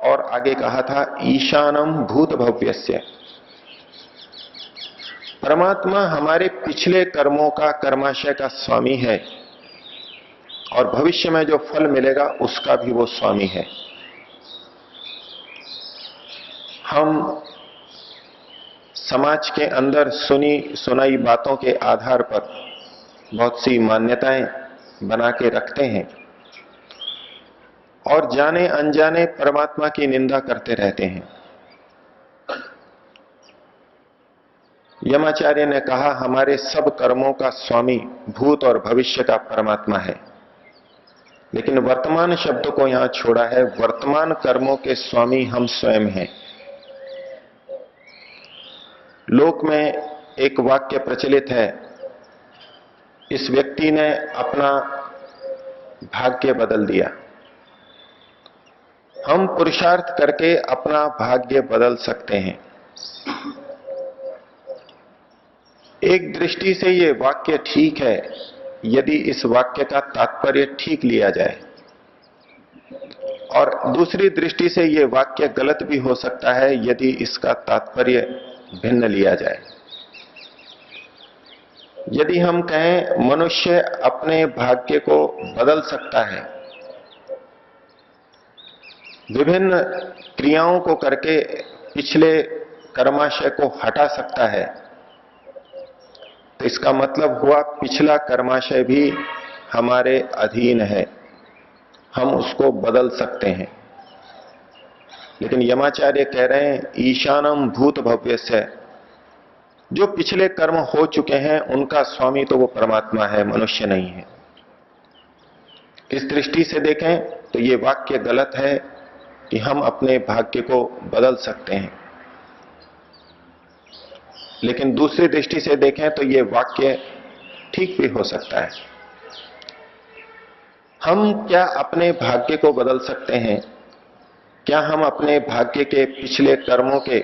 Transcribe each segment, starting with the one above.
और आगे कहा था ईशानम भूत भव्यस्य। परमात्मा हमारे पिछले कर्मों का, कर्माशय का स्वामी है और भविष्य में जो फल मिलेगा उसका भी वो स्वामी है। हम समाज के अंदर सुनी सुनाई बातों के आधार पर बहुत सी मान्यताएं बना के रखते हैं और जाने अनजाने परमात्मा की निंदा करते रहते हैं। यमाचार्य ने कहा हमारे सब कर्मों का स्वामी भूत और भविष्य का परमात्मा है, लेकिन वर्तमान शब्द को यहां छोड़ा है। वर्तमान कर्मों के स्वामी हम स्वयं हैं। लोक में एक वाक्य प्रचलित है, इस व्यक्ति ने अपना भाग्य बदल दिया। हम पुरुषार्थ करके अपना भाग्य बदल सकते हैं। एक दृष्टि से यह वाक्य ठीक है यदि इस वाक्य का तात्पर्य ठीक लिया जाए, और दूसरी दृष्टि से यह वाक्य गलत भी हो सकता है यदि इसका तात्पर्य भिन्न लिया जाए। यदि हम कहें मनुष्य अपने भाग्य को बदल सकता है, विभिन्न क्रियाओं को करके पिछले कर्माशय को हटा सकता है, तो इसका मतलब हुआ पिछला कर्माशय भी हमारे अधीन है, हम उसको बदल सकते हैं। लेकिन यमाचार्य कह रहे हैं ईशानम भूत भव्यस्य, जो पिछले कर्म हो चुके हैं उनका स्वामी तो वो परमात्मा है, मनुष्य नहीं है। इस दृष्टि से देखें तो ये वाक्य गलत है कि हम अपने भाग्य को बदल सकते हैं, लेकिन दूसरी दृष्टि से देखें तो ये वाक्य ठीक भी हो सकता है। हम क्या अपने भाग्य को बदल सकते हैं? क्या हम अपने भाग्य के पिछले कर्मों के,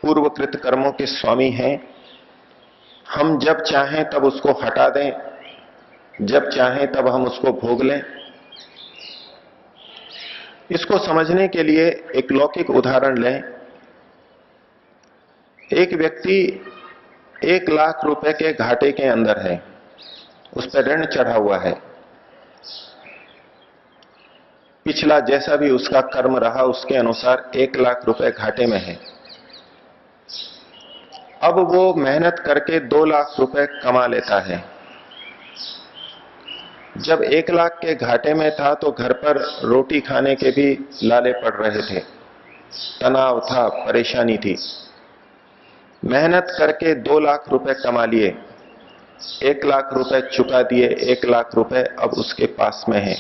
पूर्वकृत कर्मों के स्वामी हैं? हम जब चाहें तब उसको हटा दें, जब चाहें तब हम उसको भोग लें? इसको समझने के लिए एक लौकिक उदाहरण लें। एक व्यक्ति 1 लाख रुपए के घाटे के अंदर है, उस पर ऋण चढ़ा हुआ है। पिछला जैसा भी उसका कर्म रहा उसके अनुसार 1 लाख रुपए घाटे में है। अब वो मेहनत करके 2 लाख रुपए कमा लेता है। जब 1 लाख के घाटे में था तो घर पर रोटी खाने के भी लाले पड़ रहे थे, तनाव था, परेशानी थी। मेहनत करके 2 लाख रुपए कमा लिए, 1 लाख रुपए चुका दिए, 1 लाख रुपए अब उसके पास में है।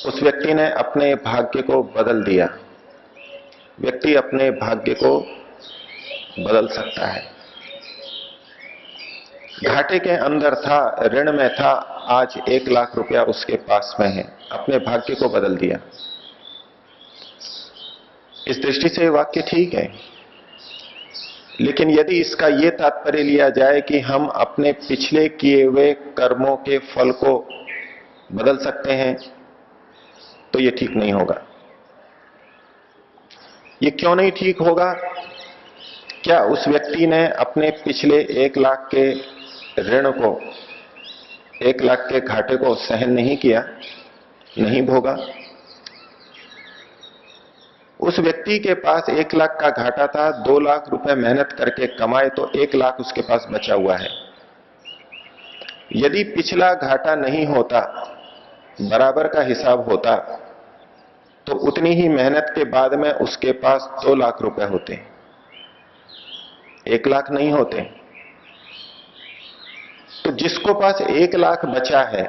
उस व्यक्ति ने अपने भाग्य को बदल दिया। व्यक्ति अपने भाग्य को बदल सकता है। घाटे के अंदर था, ऋण में था, आज 1 लाख रुपया उसके पास में है, अपने भाग्य को बदल दिया। इस दृष्टि से वाक्य ठीक है, लेकिन यदि इसका यह तात्पर्य लिया जाए कि हम अपने पिछले किए हुए कर्मों के फल को बदल सकते हैं, तो यह ठीक नहीं होगा। ये क्यों नहीं ठीक होगा? क्या उस व्यक्ति ने अपने पिछले 1 लाख के ऋण को, 1 लाख के घाटे को सहन नहीं किया, नहीं भोगा? उस व्यक्ति के पास 1 लाख का घाटा था, 2 लाख रुपए मेहनत करके कमाए तो 1 लाख उसके पास बचा हुआ है। यदि पिछला घाटा नहीं होता, बराबर का हिसाब होता, तो उतनी ही मेहनत के बाद में उसके पास 2 लाख रुपए होते, 1 लाख नहीं होते। तो जिसको पास 1 लाख बचा है,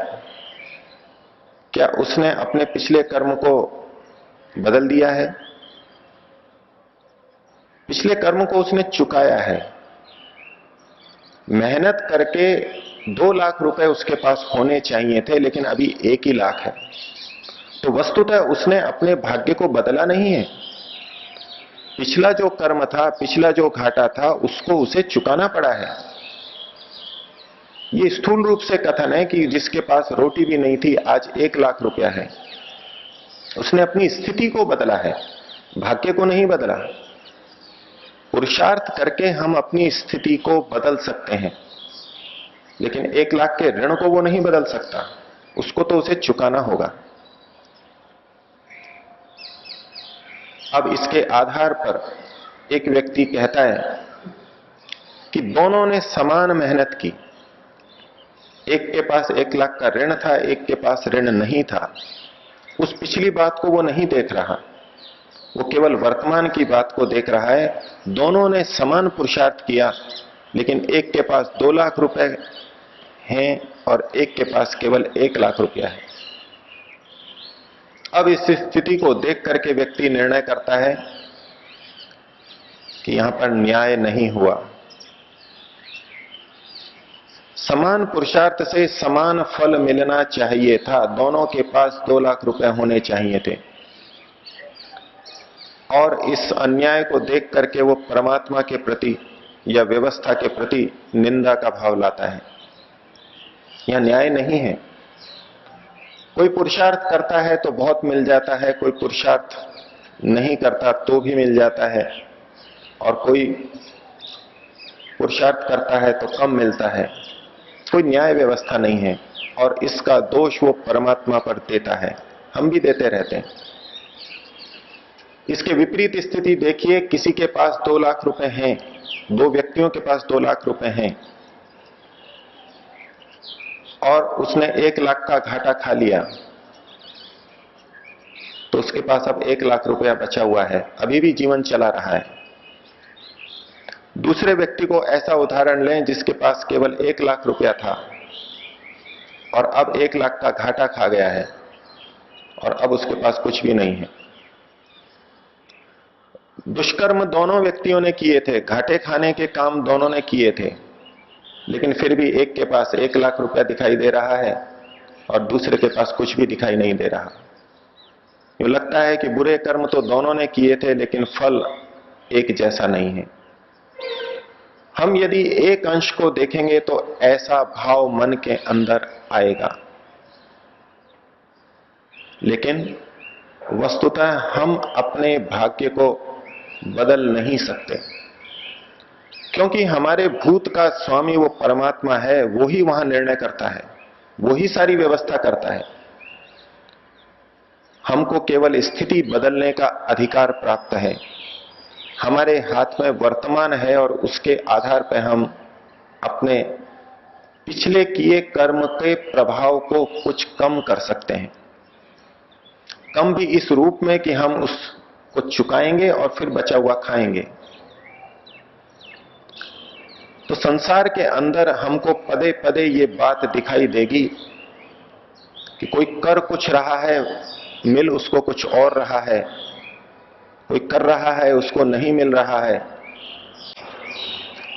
क्या उसने अपने पिछले कर्म को बदल दिया है? पिछले कर्म को उसने चुकाया है। मेहनत करके 2 लाख रुपए उसके पास होने चाहिए थे, लेकिन अभी 1 ही लाख है। तो वस्तुतः उसने अपने भाग्य को बदला नहीं है। पिछला जो कर्म था, पिछला जो घाटा था, उसको उसे चुकाना पड़ा है। ये स्थूल रूप से कथन है कि जिसके पास रोटी भी नहीं थी आज 1 लाख रुपया है। उसने अपनी स्थिति को बदला है, भाग्य को नहीं बदला। पुरुषार्थ करके हम अपनी स्थिति को बदल सकते हैं, लेकिन 1 लाख के ऋण को वो नहीं बदल सकता, उसको तो उसे चुकाना होगा। अब इसके आधार पर एक व्यक्ति कहता है कि दोनों ने समान मेहनत की, एक के पास 1 लाख का ऋण था, एक के पास ऋण नहीं था। उस पिछली बात को वो नहीं देख रहा, वो केवल वर्तमान की बात को देख रहा है। दोनों ने समान पुरुषार्थ किया, लेकिन एक के पास 2 लाख रुपए हैं और एक के पास केवल 1 लाख रुपया है। अब इस स्थिति को देख करके व्यक्ति निर्णय करता है कि यहां पर न्याय नहीं हुआ। समान पुरुषार्थ से समान फल मिलना चाहिए था, दोनों के पास 2 लाख रुपए होने चाहिए थे। और इस अन्याय को देख करके वो परमात्मा के प्रति या व्यवस्था के प्रति निंदा का भाव लाता है। यह न्याय नहीं है। कोई पुरुषार्थ करता है तो बहुत मिल जाता है, कोई पुरुषार्थ नहीं करता तो भी मिल जाता है, और कोई पुरुषार्थ करता है तो कम मिलता है। कोई न्याय व्यवस्था नहीं है, और इसका दोष वो परमात्मा पर देता है, हम भी देते रहते हैं। इसके विपरीत स्थिति देखिए, किसी के पास 2 लाख रुपए हैं, 2 व्यक्तियों के पास 2 लाख रुपए हैं, और उसने 1 लाख का घाटा खा लिया, तो उसके पास अब 1 लाख रुपया बचा हुआ है, अभी भी जीवन चला रहा है। दूसरे व्यक्ति को ऐसा उदाहरण लें जिसके पास केवल 1 लाख रुपया था और अब 1 लाख का घाटा खा गया है और अब उसके पास कुछ भी नहीं है। दुष्कर्म दोनों व्यक्तियों ने किए थे, घाटे खाने के काम दोनों ने किए थे, लेकिन फिर भी एक के पास 1 लाख रुपया दिखाई दे रहा है और दूसरे के पास कुछ भी दिखाई नहीं दे रहा। यूं लगता है कि बुरे कर्म तो दोनों ने किए थे, लेकिन फल एक जैसा नहीं है। हम यदि एक अंश को देखेंगे तो ऐसा भाव मन के अंदर आएगा, लेकिन वस्तुतः हम अपने भाग्य को बदल नहीं सकते, क्योंकि हमारे भूत का स्वामी वो परमात्मा है, वो ही वहां निर्णय करता है, वो ही सारी व्यवस्था करता है। हमको केवल स्थिति बदलने का अधिकार प्राप्त है। हमारे हाथ में वर्तमान है और उसके आधार पर हम अपने पिछले किए कर्म के प्रभाव को कुछ कम कर सकते हैं। कम भी इस रूप में कि हम उसको चुकाएंगे और फिर बचा हुआ खाएंगे। तो संसार के अंदर हमको पदे पदे ये बात दिखाई देगी कि कोई कर कुछ रहा है, मिल उसको कुछ और रहा है, कोई कर रहा है उसको नहीं मिल रहा है।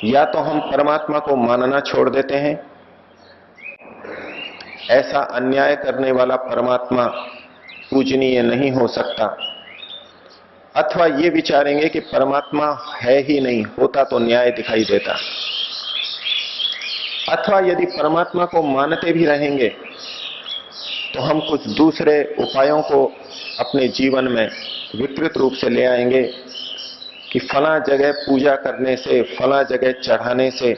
या तो हम परमात्मा को मानना छोड़ देते हैं, ऐसा अन्याय करने वाला परमात्मा पूजनीय नहीं हो सकता, अथवा ये विचारेंगे कि परमात्मा है ही नहीं, होता तो न्याय दिखाई देता। अथवा यदि परमात्मा को मानते भी रहेंगे तो हम कुछ दूसरे उपायों को अपने जीवन में विकृत रूप से ले आएंगे कि फला जगह पूजा करने से, फला जगह चढ़ाने से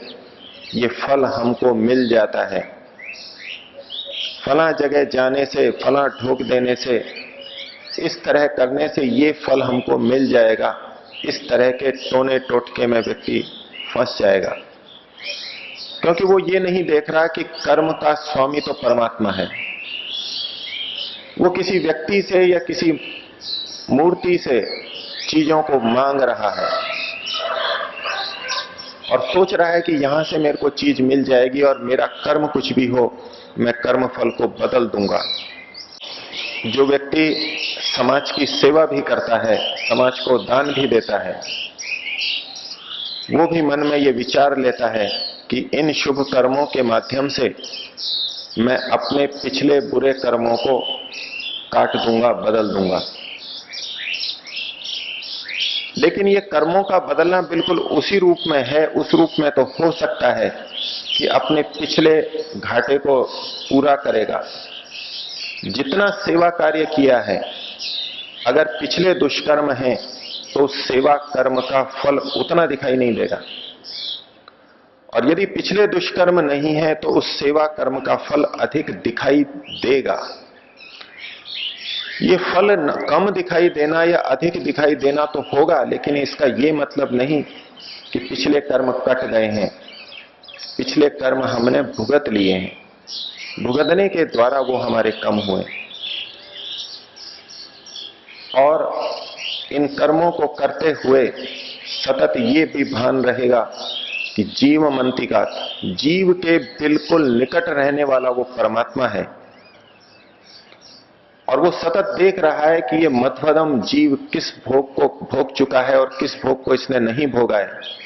ये फल हमको मिल जाता है, फला जगह जाने से, फला ढोक देने से, इस तरह करने से ये फल हमको मिल जाएगा। इस तरह के टोने टोटके में व्यक्ति फंस जाएगा, क्योंकि वो ये नहीं देख रहा कि कर्म का स्वामी तो परमात्मा है। वो किसी व्यक्ति से या किसी मूर्ति से चीजों को मांग रहा है और सोच रहा है कि यहां से मेरे को चीज मिल जाएगी और मेरा कर्म कुछ भी हो, मैं कर्म फल को बदल दूंगा। जो व्यक्ति समाज की सेवा भी करता है, समाज को दान भी देता है, वो भी मन में ये विचार लेता है कि इन शुभ कर्मों के माध्यम से मैं अपने पिछले बुरे कर्मों को काट दूंगा, बदल दूंगा। लेकिन ये कर्मों का बदलना बिल्कुल उसी रूप में है, उस रूप में तो हो सकता है कि अपने पिछले घाटे को पूरा करेगा। जितना सेवा कार्य किया है, अगर पिछले दुष्कर्म हैं तो सेवा कर्म का फल उतना दिखाई नहीं देगा, और यदि पिछले दुष्कर्म नहीं है तो उस सेवा कर्म का फल अधिक दिखाई देगा। ये फल कम दिखाई देना या अधिक दिखाई देना तो होगा, लेकिन इसका ये मतलब नहीं कि पिछले कर्म कट गए हैं। पिछले कर्म हमने भुगत लिए हैं, भुगतने के द्वारा वो हमारे कम हुए। और इन कर्मों को करते हुए सतत ये भी भान रहेगा कि जीव मंतिका, जीव के बिल्कुल निकट रहने वाला वो परमात्मा है, और वो सतत देख रहा है कि ये मध्वदम जीव किस भोग को भोग चुका है और किस भोग को इसने नहीं भोगा है।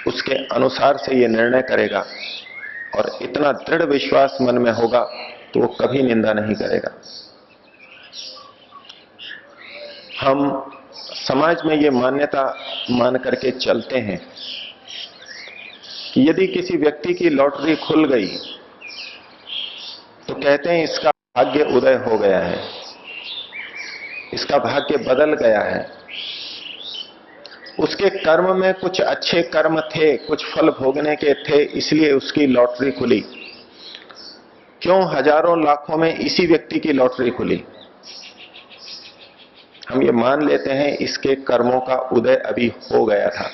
उसके अनुसार से ये निर्णय करेगा, और इतना दृढ़ विश्वास मन में होगा तो वो कभी निंदा नहीं करेगा। हम समाज में ये मान्यता मान करके चलते हैं कि यदि किसी व्यक्ति की लॉटरी खुल गई तो कहते हैं इसका भाग्य उदय हो गया है, इसका भाग्य बदल गया है। उसके कर्म में कुछ अच्छे कर्म थे, कुछ फल भोगने के थे, इसलिए उसकी लॉटरी खुली। क्यों हजारों लाखों में इसी व्यक्ति की लॉटरी खुली? हम ये मान लेते हैं इसके कर्मों का उदय अभी हो गया था।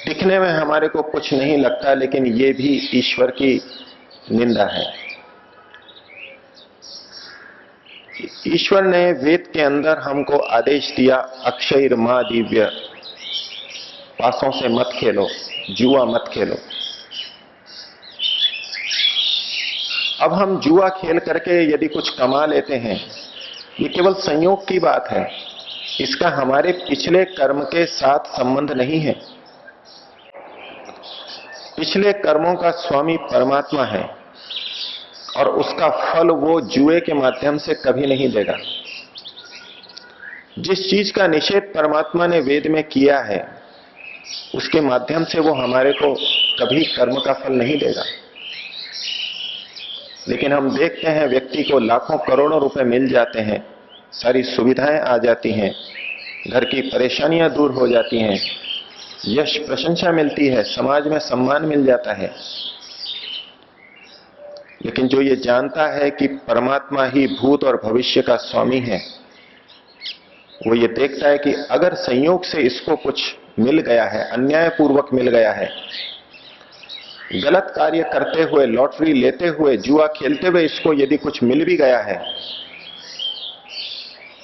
दिखने में हमारे को कुछ नहीं लगता, लेकिन ये भी ईश्वर की निंदा है। ईश्वर ने वेद के अंदर हमको आदेश दिया, अक्षय मां दिव्य, पासों से मत खेलो, जुआ मत खेलो। अब हम जुआ खेल करके यदि कुछ कमा लेते हैं, ये केवल संयोग की बात है, इसका हमारे पिछले कर्म के साथ संबंध नहीं है। पिछले कर्मों का स्वामी परमात्मा है, और उसका फल वो जुए के माध्यम से कभी नहीं देगा। जिस चीज का निषेध परमात्मा ने वेद में किया है, उसके माध्यम से वो हमारे को कभी कर्म का फल नहीं देगा। लेकिन हम देखते हैं व्यक्ति को लाखों करोड़ों रुपए मिल जाते हैं, सारी सुविधाएं आ जाती हैं, घर की परेशानियां दूर हो जाती हैं, यश प्रशंसा मिलती है, समाज में सम्मान मिल जाता है। लेकिन जो ये जानता है कि परमात्मा ही भूत और भविष्य का स्वामी है, वो ये देखता है कि अगर संयोग से इसको कुछ मिल गया है, अन्यायपूर्वक मिल गया है, गलत कार्य करते हुए, लॉटरी लेते हुए, जुआ खेलते हुए इसको यदि कुछ मिल भी गया है,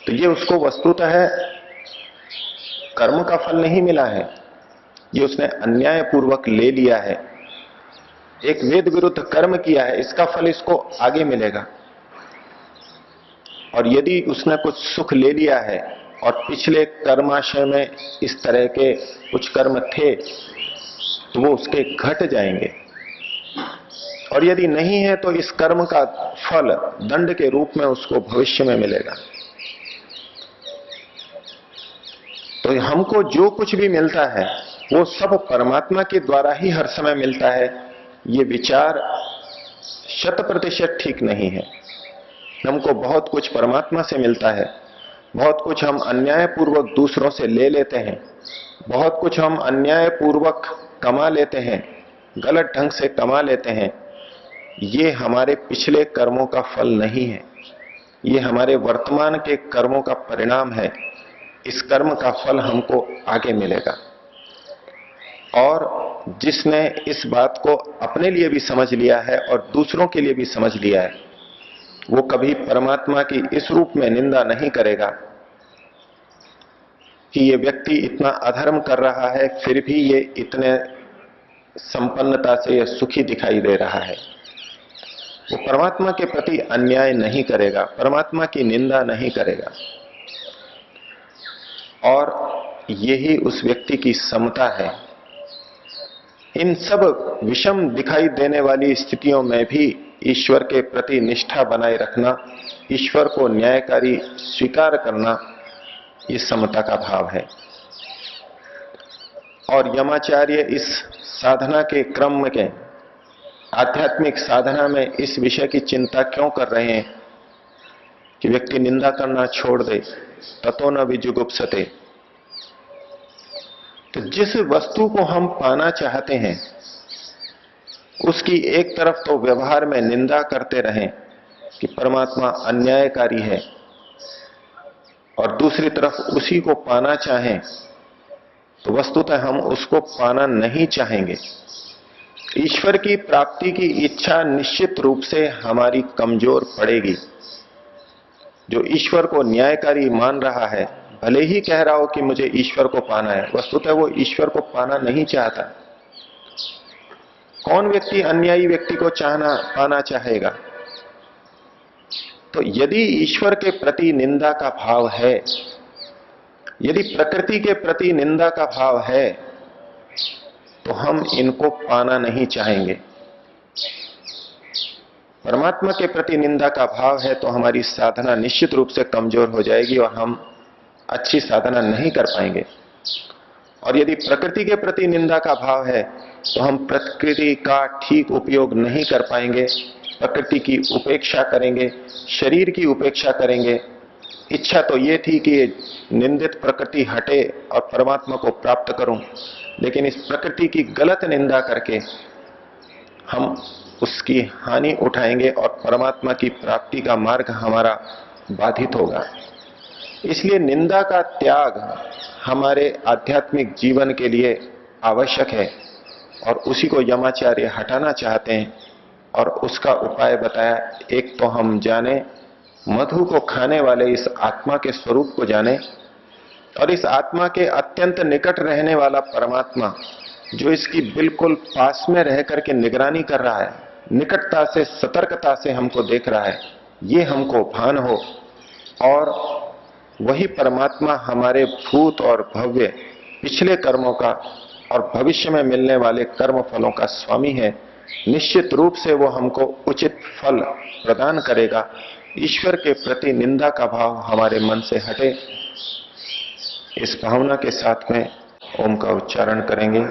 तो ये उसको वस्तुतः कर्म का फल नहीं मिला है, ये उसने अन्यायपूर्वक ले लिया है, एक वेद विरुद्ध कर्म किया है, इसका फल इसको आगे मिलेगा। और यदि उसने कुछ सुख ले लिया है और पिछले कर्माशय में इस तरह के कुछ कर्म थे, तो वो उसके घट जाएंगे, और यदि नहीं है तो इस कर्म का फल दंड के रूप में उसको भविष्य में मिलेगा। तो हमको जो कुछ भी मिलता है वो सब परमात्मा के द्वारा ही हर समय मिलता है, ये विचार 100% ठीक नहीं है। हमको बहुत कुछ परमात्मा से मिलता है, बहुत कुछ हम अन्यायपूर्वक दूसरों से ले लेते हैं, बहुत कुछ हम अन्यायपूर्वक कमा लेते हैं, गलत ढंग से कमा लेते हैं। ये हमारे पिछले कर्मों का फल नहीं है, ये हमारे वर्तमान के कर्मों का परिणाम है। इस कर्म का फल हमको आगे मिलेगा। और जिसने इस बात को अपने लिए भी समझ लिया है और दूसरों के लिए भी समझ लिया है, वो कभी परमात्मा की इस रूप में निंदा नहीं करेगा कि ये व्यक्ति इतना अधर्म कर रहा है, फिर भी ये इतने संपन्नता से ये सुखी दिखाई दे रहा है। वो परमात्मा के प्रति अन्याय नहीं करेगा, परमात्मा की निंदा नहीं करेगा। और यही उस व्यक्ति की समता है। इन सब विषम दिखाई देने वाली स्थितियों में भी ईश्वर के प्रति निष्ठा बनाए रखना, ईश्वर को न्यायकारी स्वीकार करना, ये समता का भाव है। और यमाचार्य इस साधना के क्रम के आध्यात्मिक साधना में इस विषय की चिंता क्यों कर रहे हैं कि व्यक्ति निंदा करना छोड़ दे, ततो न विजुगुप्सते। तो जिस वस्तु को हम पाना चाहते हैं उसकी एक तरफ तो व्यवहार में निंदा करते रहें कि परमात्मा अन्यायकारी है, और दूसरी तरफ उसी को पाना चाहें तो वस्तुतः हम उसको पाना नहीं चाहेंगे। ईश्वर की प्राप्ति की इच्छा निश्चित रूप से हमारी कमजोर पड़ेगी। जो ईश्वर को न्यायकारी मान रहा है, भले ही कह रहा हो कि मुझे ईश्वर को पाना है, वस्तुतः वो ईश्वर को पाना नहीं चाहता। कौन व्यक्ति अन्यायी व्यक्ति को पाना चाहेगा? तो यदि ईश्वर के प्रति निंदा का भाव है, यदि प्रकृति के प्रति निंदा का भाव है, तो हम इनको पाना नहीं चाहेंगे। परमात्मा के प्रति निंदा का भाव है तो हमारी साधना निश्चित रूप से कमजोर हो जाएगी और हम अच्छी साधना नहीं कर पाएंगे। और यदि प्रकृति के प्रति निंदा का भाव है तो हम प्रकृति का ठीक उपयोग नहीं कर पाएंगे, प्रकृति की उपेक्षा करेंगे, शरीर की उपेक्षा करेंगे। इच्छा तो ये थी कि निंदित प्रकृति हटे और परमात्मा को प्राप्त करूं, लेकिन इस प्रकृति की गलत निंदा करके हम उसकी हानि उठाएंगे और परमात्मा की प्राप्ति का मार्ग हमारा बाधित होगा। इसलिए निंदा का त्याग हमारे आध्यात्मिक जीवन के लिए आवश्यक है और उसी को यमाचार्य हटाना चाहते हैं। और उसका उपाय बताया, एक तो हम जाने, मधु को खाने वाले इस आत्मा के स्वरूप को जाने, और इस आत्मा के अत्यंत निकट रहने वाला परमात्मा जो इसकी बिल्कुल पास में रह करके निगरानी कर रहा है, निकटता से सतर्कता से हमको देख रहा है, ये हमको भान हो। और वही परमात्मा हमारे भूत और भव्य पिछले कर्मों का और भविष्य में मिलने वाले कर्म फलों का स्वामी है। निश्चित रूप से वो हमको उचित फल प्रदान करेगा। ईश्वर के प्रति निंदा का भाव हमारे मन से हटे, इस भावना के साथ में ओम का उच्चारण करेंगे।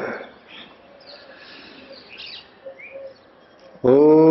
ओ